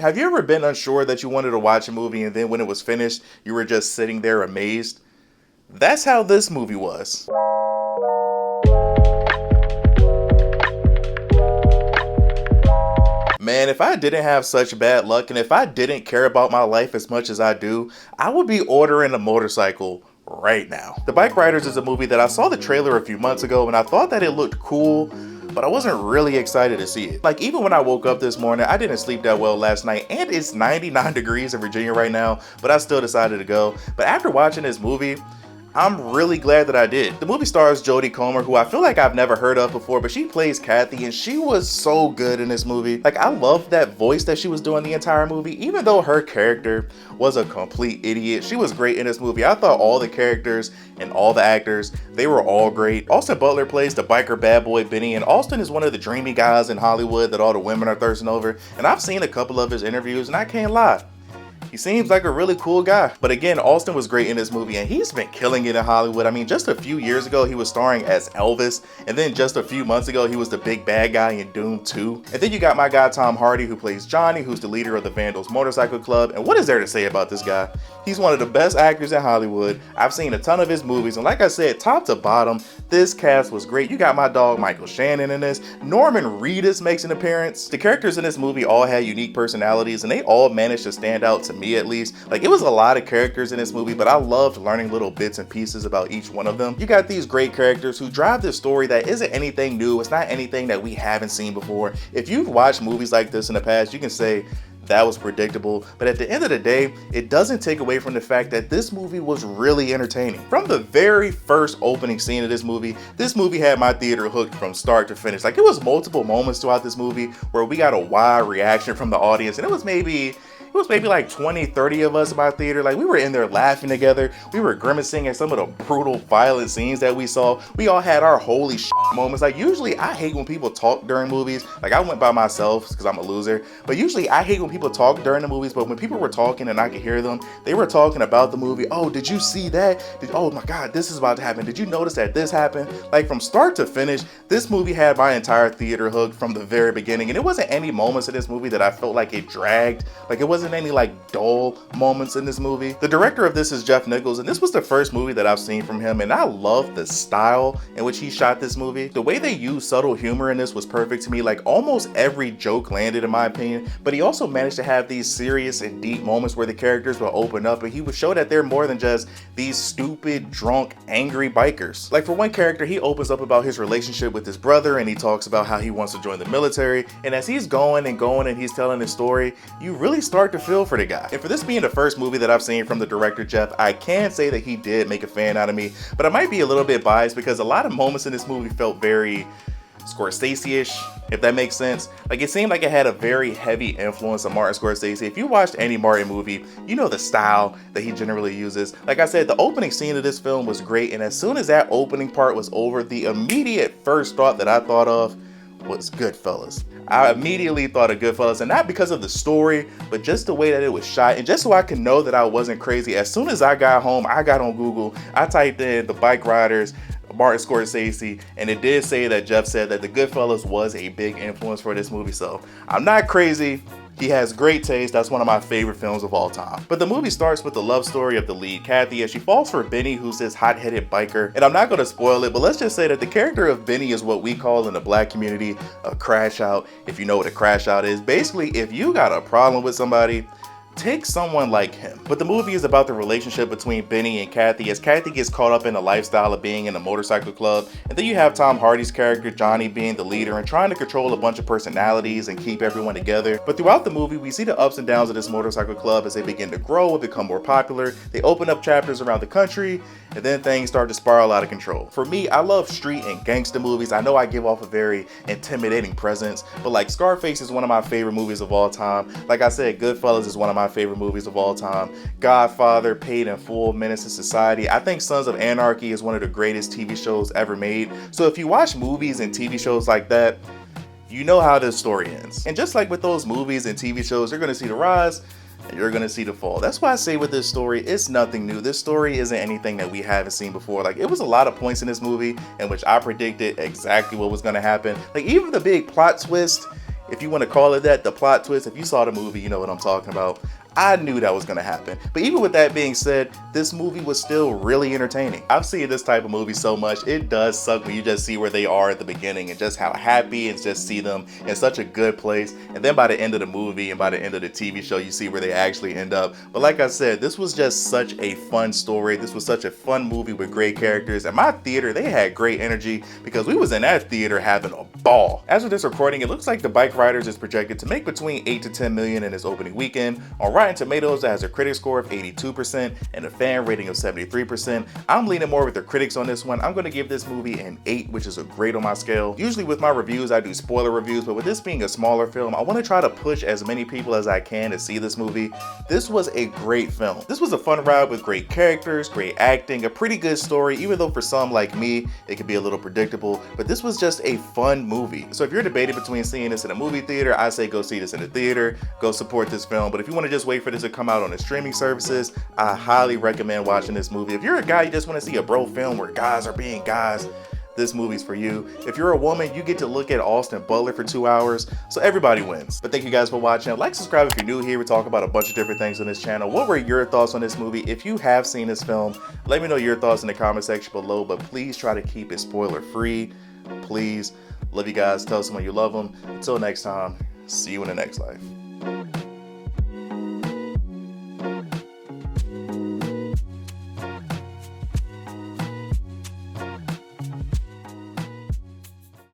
Have you ever been unsure that you wanted to watch a movie and then when it was finished, you were just sitting there amazed? That's how this movie was. Man, if I didn't have such bad luck and if I didn't care about my life as much as I do, I would be ordering a motorcycle right now. The Bikeriders is a movie that I saw the trailer a few months ago and I thought that it looked cool, but I wasn't really excited to see it. Like, even when I woke up this morning, I didn't sleep that well last night, and it's 99 degrees in Virginia right now, but I still decided to go. But after watching this movie, I'm really glad that I did. The movie stars Jodie Comer, who I feel like I've never heard of before, but she plays Kathy, and she was so good in this movie. Like, I loved that voice that she was doing the entire movie. Even though her character was a complete idiot, she was great in this movie. I thought all the characters and all the actors, they were all great. Austin Butler plays the biker bad boy Benny, and Austin is one of the dreamy guys in Hollywood that all the women are thirsting over. And I've seen a couple of his interviews, and I can't lie, he seems like a really cool guy. But again, Austin was great in this movie and he's been killing it in Hollywood. I mean, just a few years ago, he was starring as Elvis. And then just a few months ago, he was the big bad guy in Doom 2. And then you got my guy, Tom Hardy, who plays Johnny, who's the leader of the Vandals Motorcycle Club. And what is there to say about this guy? He's one of the best actors in Hollywood. I've seen a ton of his movies. And like I said, top to bottom, this cast was great. You got my dog, Michael Shannon in this. Norman Reedus makes an appearance. The characters in this movie all had unique personalities and they all managed to stand out to me, at least. Like, it was a lot of characters in this movie, but I loved learning little bits and pieces about each one of them. You got these great characters who drive this story that isn't anything new. It's not anything that we haven't seen before. If you've watched movies like this in the past, you can say that was predictable, but at the end of the day, it doesn't take away from the fact that this movie was really entertaining. From the very first opening scene of this movie had my theater hooked from start to finish. Like, it was multiple moments throughout this movie where we got a wide reaction from the audience, and it was maybe like 20, 30 of us in my theater. Like, we were in there laughing together. We were grimacing at some of the brutal, violent scenes that we saw. We all had our holy shit moments. Like, usually I hate when people talk during movies. Like, I went by myself because I'm a loser. But usually I hate when people talk during the movies. But when people were talking and I could hear them, they were talking about the movie. Oh, did you see that? Oh my God, this is about to happen. Did you notice that this happened? Like, from start to finish, this movie had my entire theater hooked from the very beginning. And it wasn't any moments in this movie that I felt like it dragged. Like, it wasn't any like dull moments in this movie. The director of this is Jeff Nichols, and this was the first movie that I've seen from him, and I love the style in which he shot this movie. The way they used subtle humor in this was perfect to me. Like, almost every joke landed in my opinion, but he also managed to have these serious and deep moments where the characters will open up and he would show that they're more than just these stupid, drunk, angry bikers. Like, for one character, he opens up about his relationship with his brother and he talks about how he wants to join the military, and as he's going and he's telling his story, you really start to feel for the guy. And for this being the first movie that I've seen from the director Jeff, I can say that he did make a fan out of me, but I might be a little bit biased because a lot of moments in this movie felt very Scorsese-ish, if that makes sense. Like, it seemed like it had a very heavy influence of Martin Scorsese. If you watched any Martin movie, you know the style that he generally uses. Like I said, the opening scene of this film was great, and as soon as that opening part was over, the immediate first thought that I thought of was Goodfellas. I immediately thought of Goodfellas, and not because of the story, but just the way that it was shot, and just so I can know that I wasn't crazy. As soon as I got home, I got on Google, I typed in the Bikeriders, Martin Scorsese, and it did say that Jeff said that the Goodfellas was a big influence for this movie, so I'm not crazy. He has great taste. That's one of my favorite films of all time. But the movie starts with the love story of the lead, Kathy, as she falls for Benny, who's this hot-headed biker. And I'm not going to spoil it, but let's just say that the character of Benny is what we call in the black community a crash out. If you know what a crash out is, basically, if you got a problem with somebody, take someone like him. But the movie is about the relationship between Benny and Kathy as Kathy gets caught up in the lifestyle of being in a motorcycle club. And then you have Tom Hardy's character, Johnny, being the leader and trying to control a bunch of personalities and keep everyone together. But throughout the movie, we see the ups and downs of this motorcycle club as they begin to grow and become more popular. They open up chapters around the country, and then things start to spiral out of control. For me, I love street and gangster movies. I know I give off a very intimidating presence, but like Scarface is one of my favorite movies of all time. Like I said, Goodfellas is one of my favorite movies of all time. Godfather, Paid in Full, Menace to Society. I think Sons of Anarchy is one of the greatest TV shows ever made. So if you watch movies and TV shows like that, you know how this story ends. And just like with those movies and TV shows, you're going to see the rise and you're going to see the fall. That's why I say with this story, it's nothing new. This story isn't anything that we haven't seen before. Like, it was a lot of points in this movie in which I predicted exactly what was going to happen. Like, even the big plot twist If you want to call it that, the plot twist, if you saw the movie, you know what I'm talking about. I knew that was going to happen. But even with that being said, this movie was still really entertaining. I've seen this type of movie so much, it does suck when you just see where they are at the beginning and just how happy and just see them in such a good place. And then by the end of the movie and by the end of the TV show, you see where they actually end up. But like I said, this was just such a fun story. This was such a fun movie with great characters. And my theater, they had great energy because we was in that theater having a ball. As of this recording, it looks like The Bikeriders is projected to make between 8 to 10 million in its opening weekend. On Rotten Tomatoes, that has a critic score of 82% and a fan rating of 73%. I'm leaning more with the critics on this one. I'm going to give this movie an 8, which is a great on my scale. Usually with my reviews, I do spoiler reviews, but with this being a smaller film, I want to try to push as many people as I can to see this movie. This was a great film. This was a fun ride with great characters, great acting, a pretty good story, even though for some like me, it could be a little predictable, but this was just a fun movie. So if you're debating between seeing this in a movie theater, I say go see this in a theater, go support this film. But if you want to just wait for this to come out on the streaming services, I highly recommend watching this movie. If you're a guy, you just want to see a bro film where guys are being guys, this movie's for you. If you're a woman, you get to look at Austin Butler for 2 hours, so everybody wins. But thank you guys for watching. Like, subscribe if you're new here. We talk about a bunch of different things on this channel. What were your thoughts on this movie? If you have seen this film, let me know your thoughts in the comment section below, but please try to keep it spoiler free. Please. Love you guys. Tell someone you love them. Until next time, see you in the next life.